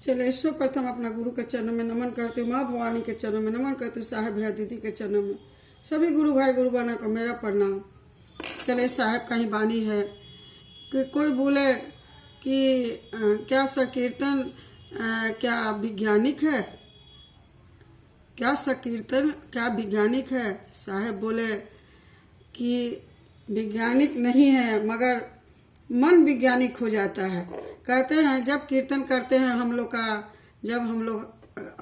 चले सर्वप्रथम अपना गुरु के चरणों में नमन करती हूँ, माँ भवानी के चरणों में नमन करती हूँ, साहेब भैया दीदी के चरणों में, सभी गुरु भाई गुरु बहना को मेरा प्रणाम। चले साहेब का ही बानी है कि कोई बोले कि क्या संकीर्तन क्या वैज्ञानिक है, क्या संकीर्तन क्या वैज्ञानिक है। साहेब बोले कि वैज्ञानिक नहीं है मगर मन वैज्ञानिक हो जाता है। कहते हैं जब कीर्तन करते हैं हम लोग का, जब हम लोग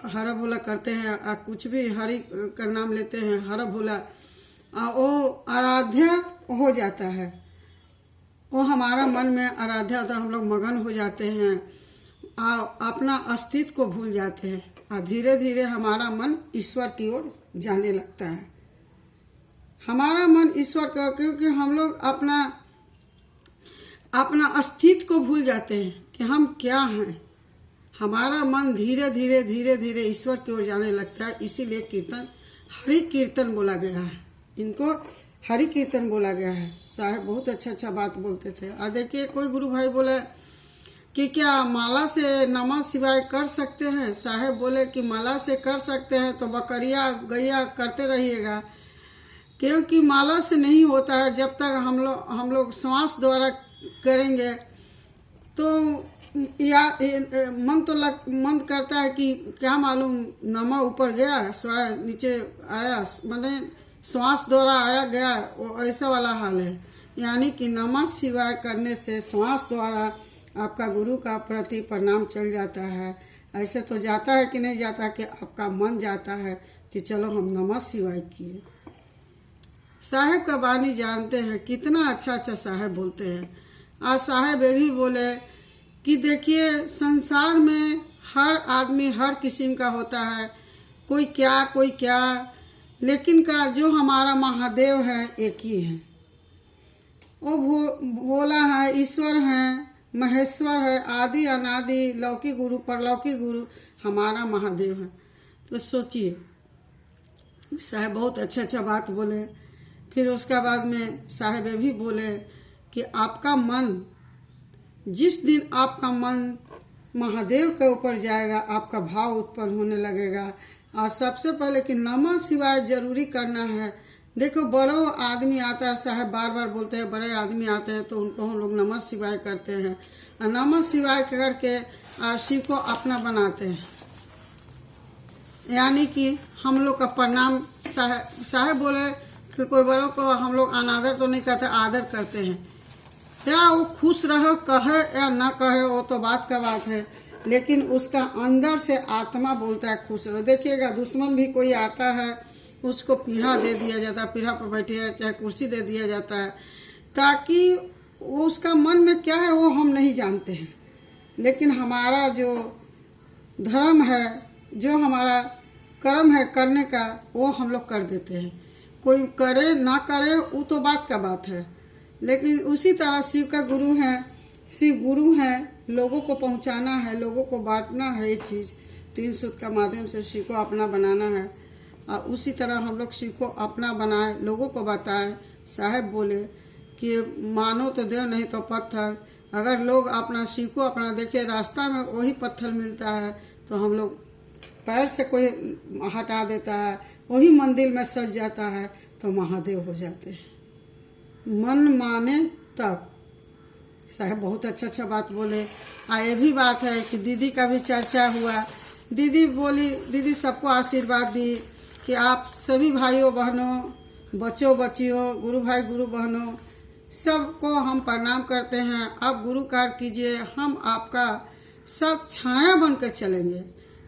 हरा भोला करते हैं कुछ भी हरि का नाम लेते हैं हरा भोला, वो आराध्य हो जाता है, वो हमारा मन में आराध्य होता है, हम लोग मगन हो जाते हैं, अपना अस्तित्व को भूल जाते हैं और धीरे धीरे हमारा मन ईश्वर की ओर जाने लगता है। हमारा मन ईश्वर का, क्योंकि हम लोग अपना अस्तित्व को भूल जाते हैं कि हम क्या हैं। हमारा मन धीरे धीरे धीरे धीरे ईश्वर की ओर जाने लगता है। इसीलिए कीर्तन हरि कीर्तन बोला गया है, इनको हरि कीर्तन बोला गया है। साहब बहुत अच्छा बात बोलते थे। और देखिए कोई गुरु भाई बोले कि क्या माला से नमः शिवाय कर सकते हैं। साहब बोले कि माला से कर सकते हैं तो बकरिया गैया करते रहिएगा, क्योंकि माला से नहीं होता है। जब तक हम लोग श्वास द्वारा करेंगे तो या मन करता है कि क्या मालूम नमः ऊपर गया स्वाय नीचे आया, माने श्वास द्वारा आया गया, वो ऐसा वाला हाल है। यानी कि नमः शिवाय करने से श्वास द्वारा आपका गुरु का प्रति प्रणाम चल जाता है। ऐसे तो जाता है कि नहीं जाता कि आपका मन जाता है कि चलो हम नमः शिवाय किए। साहेब का बानी जानते हैं, कितना अच्छा साहेब बोलते हैं। आज साहेब ये भी बोले कि देखिए संसार में हर आदमी हर किस्म का होता है, कोई क्या, लेकिन का जो हमारा महादेव है एक ही है। वो भोला है, ईश्वर है, महेश्वर है, आदि अनादि, लौकिक गुरु परलौकिक गुरु हमारा महादेव है। तो सोचिए साहेब बहुत अच्छा बात बोले। फिर उसका बाद में साहेब ये भी बोले कि आपका मन, जिस दिन आपका मन महादेव के ऊपर जाएगा आपका भाव उत्पन्न होने लगेगा। और सबसे पहले कि नमः शिवाय जरूरी करना है। देखो बड़ो आदमी आता है, साहब बार बोलते हैं, बड़े आदमी आते हैं तो उनको हम लोग नमः शिवाय करते हैं और नमः शिवाय करके शिव को अपना बनाते हैं। यानी कि हम लोग का प्रणाम, साहब बोले कि कोई बड़ों को हम लोग अनादर तो नहीं करते, आदर करते हैं। या वो खुश रहो कहे या ना कहे वो तो बात का बात है, लेकिन उसका अंदर से आत्मा बोलता है खुश रहो। देखिएगा दुश्मन भी कोई आता है उसको पीढ़ा दे दिया जाता है, पीढ़ा पर बैठे चाहे कुर्सी दे दिया जाता है, ताकि वो उसका मन में क्या है वो हम नहीं जानते हैं। लेकिन हमारा जो धर्म है, जो हमारा कर्म है करने का, वो हम लोग कर देते हैं। कोई करे ना करे वो तो बात का बात है, लेकिन उसी तरह शिव का गुरु है, शिव गुरु है, लोगों को पहुंचाना है, लोगों को बांटना है। ये चीज़ 3 सूत्र का माध्यम से शिव को अपना बनाना है और उसी तरह हम लोग शिव को अपना बनाए, लोगों को बताए। साहेब बोले कि मानो तो देव नहीं तो पत्थर। अगर लोग अपना शिव को अपना देखे, रास्ता में वही पत्थर मिलता है तो हम लोग पैर से कोई हटा देता है, वही मंदिर में सज जाता है तो महादेव हो जाते हैं। मन माने तब। साहब बहुत अच्छा बात बोले। ये भी बात है कि दीदी का भी चर्चा हुआ। दीदी बोली, दीदी सबको आशीर्वाद दी कि आप सभी भाइयों बहनों, बच्चों बच्चियों, गुरु भाई गुरु बहनों सबको हम प्रणाम करते हैं। आप गुरु कार्य कीजिए, हम आपका सब छाया बनकर चलेंगे।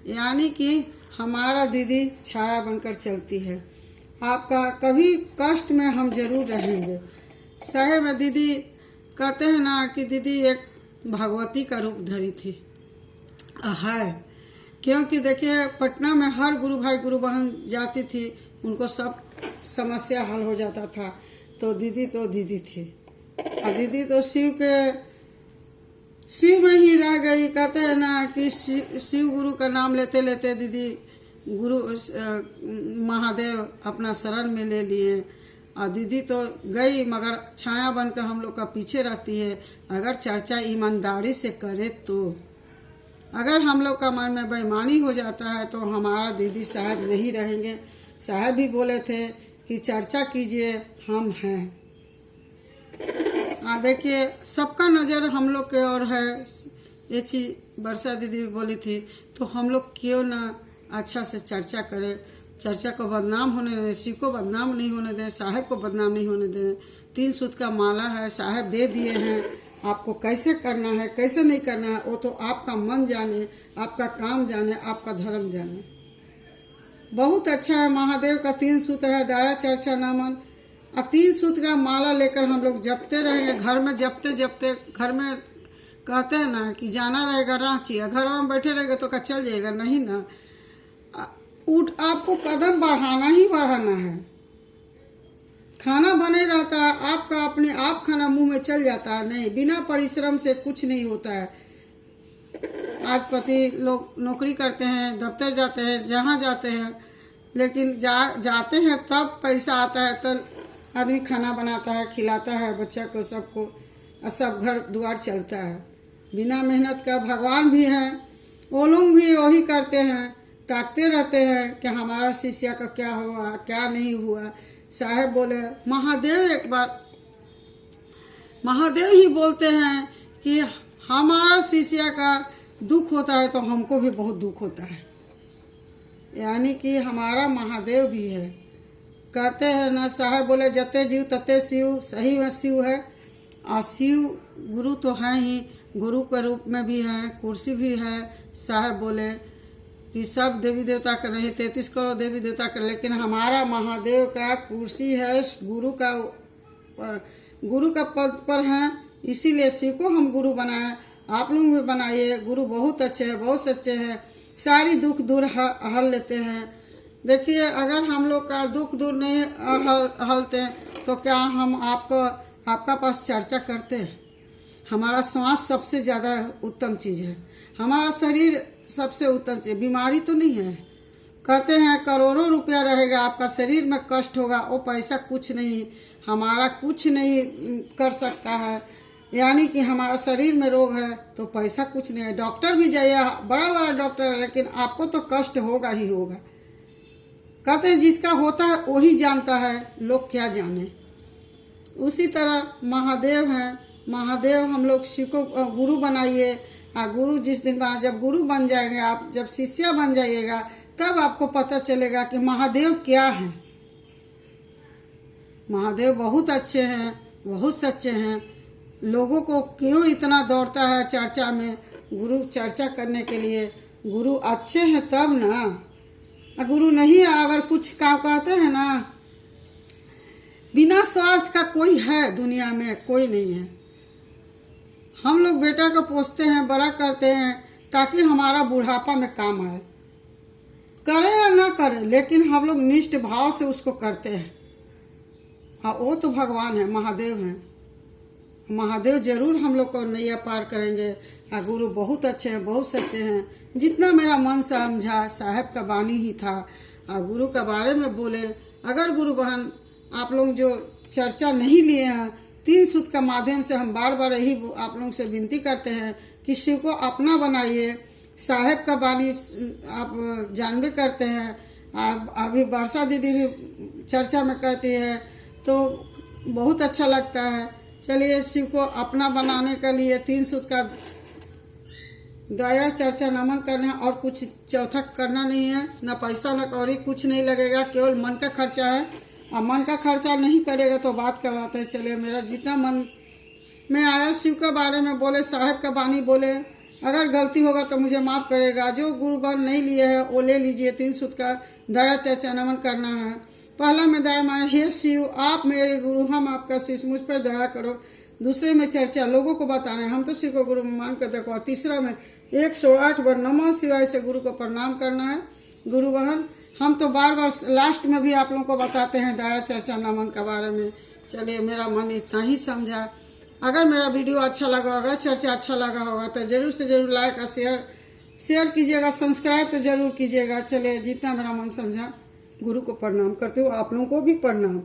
यानी कि हमारा दीदी छाया बनकर चलती है, आपका कभी कष्ट में हम जरूर रहेंगे। साहेब में दीदी कहते हैं ना कि दीदी एक भगवती का रूप धरी थी है, क्योंकि देखिए पटना में हर गुरु भाई गुरु बहन जाती थी, उनको सब समस्या हल हो जाता था। तो दीदी थी और दीदी तो शिव में ही रह गई। कहते हैं ना कि शिव गुरु का नाम लेते लेते दीदी गुरु महादेव अपना शरण में ले लिए। और दीदी तो गई मगर छाया बनकर हम लोग का पीछे रहती है। अगर चर्चा ईमानदारी से करे तो अगर हम लोग का मन में बेईमानी हो जाता है तो हमारा दीदी साहब नहीं रहेंगे। साहब भी बोले थे कि चर्चा कीजिए, हम हैं। देखिए सबका नज़र हम लोग के ओर है, ये चीज़ वर्षा दीदी भी बोली थी। तो हम लोग क्यों ना अच्छा से चर्चा करें, चर्चा को बदनाम होने दें, किसी को बदनाम नहीं होने दें, साहब को बदनाम नहीं होने दें। 3 सूत का माला है, साहब दे दिए हैं, आपको कैसे करना है कैसे नहीं करना है वो तो आपका मन जाने, आपका काम जाने, आपका धर्म जाने। बहुत अच्छा है। महादेव का 3 सूत्र है, दया चर्चा नमन। 3 सूत्र का माला लेकर हम लोग जपते रहेंगे। घर में जपते जपते, घर में कहते हैं ना कि जाना रहेगा रांची, घर में बैठे रहेंगे तो क्या चल जाएगा? नहीं ना, आपको कदम बढ़ाना ही बढ़ाना है। खाना बने रहता है आपका, अपने आप खाना मुंह में चल जाता है। नहीं, बिना परिश्रम से कुछ नहीं होता है। आज पति लोग नौकरी करते हैं, दफ्तर जाते हैं, जहाँ जाते हैं, लेकिन जाते हैं तब पैसा आता है, तो आदमी खाना बनाता है, खिलाता है बच्चा को, सबको, और सब घर द्वार चलता है। बिना मेहनत का भगवान भी हैं, वो लोग भी वही करते हैं, ताकते रहते हैं कि हमारा शिष्य का क्या हुआ क्या नहीं हुआ। साहब बोले, महादेव एक बार महादेव ही बोलते हैं कि हमारा शिष्य का दुख होता है तो हमको भी बहुत दुख होता है। यानी कि हमारा महादेव भी है। कहते हैं ना, साहब बोले जते जीव तते शिव, सही में शिव है। और शिव गुरु तो है ही, गुरु के रूप में भी है, कुर्सी भी है। साहब बोले कि सब देवी देवता कर रहे, 33 करोड़ देवी देवता कर, लेकिन हमारा महादेव का कुर्सी है, गुरु का पद पर है, इसीलिए शिव को हम गुरु बनाए। आप लोग भी बनाइए। गुरु बहुत अच्छे हैं, बहुत सच्चे हैं, सारी दुख दूर हल लेते हैं। देखिए अगर हम लोग का दुख दूर नहीं हलते तो क्या हम आपका पास चर्चा करते हैं? हमारा श्वास सबसे ज़्यादा उत्तम चीज़ है, हमारा शरीर सबसे उत्तम चीज़, बीमारी तो नहीं है। कहते हैं करोड़ों रुपया रहेगा, आपका शरीर में कष्ट होगा, वो पैसा कुछ नहीं, हमारा कुछ नहीं कर सकता है। यानी कि हमारा शरीर में रोग है तो पैसा कुछ नहीं है। डॉक्टर भी जाइए, बड़ा बड़ा डॉक्टर है, लेकिन आपको तो कष्ट होगा ही होगा। कहते हैं जिसका होता है वही जानता है, लोग क्या जाने। उसी तरह महादेव हैं। महादेव हम लोग शिव को गुरु बनाइए। गुरु जिस दिन बना, जब गुरु बन जाएंगे आप, जब शिष्य बन जाइएगा, तब आपको पता चलेगा कि महादेव क्या है। महादेव बहुत अच्छे हैं, बहुत सच्चे हैं। लोगों को क्यों इतना दौड़ता है चर्चा में, गुरु चर्चा करने के लिए? गुरु अच्छे हैं तब ना। गुरु नहीं है, अगर कुछ काम कहते हैं ना, बिना स्वार्थ का कोई है दुनिया में? कोई नहीं है। हम लोग बेटा को पोसते हैं, बड़ा करते हैं, ताकि हमारा बुढ़ापा में काम आए। करें या ना करें, लेकिन हम लोग निष्ठ भाव से उसको करते हैं। और वो तो भगवान है, महादेव हैं। महादेव जरूर हम लोग को नैया पार करेंगे। गुरु बहुत अच्छे हैं, बहुत सच्चे हैं। जितना मेरा मन समझा, साहब का वाणी ही था, गुरु के बारे में बोले। अगर गुरु बहन आप लोग जो चर्चा नहीं लिए हैं, 3 सूत्र का माध्यम से हम बार बार यही आप लोगों से विनती करते हैं कि शिव को अपना बनाइए। साहब का वाणी आप जानबे करते हैं, अभी वर्षा दीदी भी चर्चा में करती है तो बहुत अच्छा लगता है। चलिए, शिव को अपना बनाने के लिए 3 सूत्र का दया चर्चा नमन करना है, और कुछ चौथा करना नहीं है। ना पैसा ना कौड़ी कुछ नहीं लगेगा, केवल मन का खर्चा है। और मन का खर्चा नहीं करेगा तो बात क्या बात है। चलिए, मेरा जितना मन में आया शिव के बारे में बोले, साहब का वाणी बोले। अगर गलती होगा तो मुझे माफ़ करेगा। जो गुरु बन नहीं लिए है वो ले लीजिए। 3 सूत्र का दया चर्चा नमन करना है। पहला में दया माने, हे शिव आप मेरे गुरु, हम आपका शिष्य, मुझ पर दया करो। दूसरे में चर्चा लोगों को बताना है, हम तो शिव को गुरु मान कर देखो। तीसरा में 108 बार नमः शिवाय से गुरु को प्रणाम करना है। गुरु बहन हम तो बार बार लास्ट में भी आप लोगों को बताते हैं दया चर्चा नमन के बारे में। चलिए, मेरा मन इतना ही समझा। अगर मेरा वीडियो अच्छा लगा होगा, चर्चा अच्छा लगा होगा, तो जरूर से जरूर लाइक और शेयर कीजिएगा, सब्सक्राइब तो जरूर कीजिएगा। चलिए, जितना मेरा मन समझा, गुरु को प्रणाम करते हो, आप लोगों को भी प्रणाम।